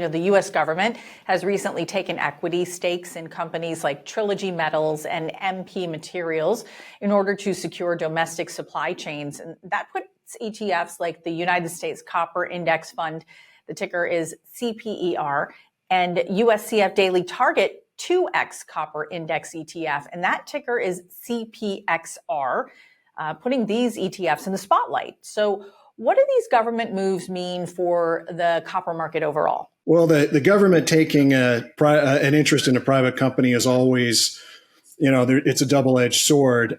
the U.S. government has recently taken equity stakes in companies like Trilogy Metals and MP Materials in order to secure domestic supply chains. And that puts ETFs like the United States Copper Index Fund, the ticker is CPER, and USCF Daily Target 2X Copper Index ETF, and that ticker is CPXR, putting these ETFs in the spotlight. So what do these government moves mean for the copper market overall? Well, the government taking an interest in a private company is always, it's a double-edged sword.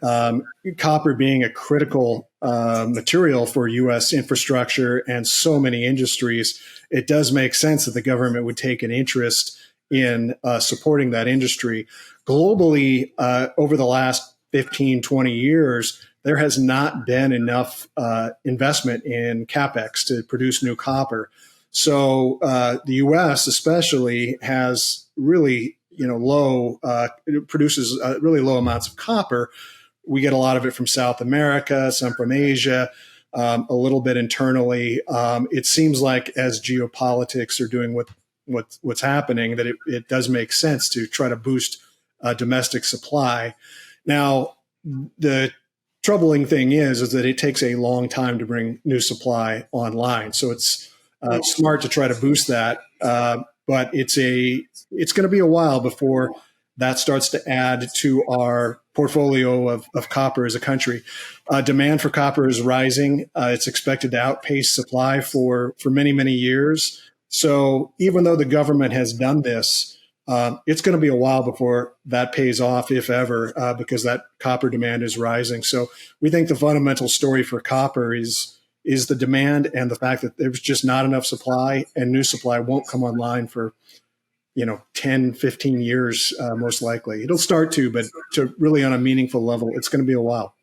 Copper being a critical material for U.S. infrastructure and so many industries, it does make sense that the government would take an interest in supporting that industry. Globally, over the last 15, 20 years, there has not been enough investment in CapEx to produce new copper. So the U.S. especially has really, it produces really low amounts of copper. We get a lot of it from South America, some from Asia, a little bit internally. It seems like as geopolitics are doing what's happening, that it does make sense to try to boost domestic supply. Now, the troubling thing is that it takes a long time to bring new supply online. So it's smart to try to boost that, but it's going to be a while before that starts to add to our portfolio of copper as a country. Demand for copper is rising. It's expected to outpace supply for many, many years. So even though the government has done this, it's going to be a while before that pays off, if ever, because that copper demand is rising. So we think the fundamental story for copper is the demand and the fact that there's just not enough supply, and new supply won't come online for 10, 15 years, most likely. It'll start to, but to really on a meaningful level, it's going to be a while.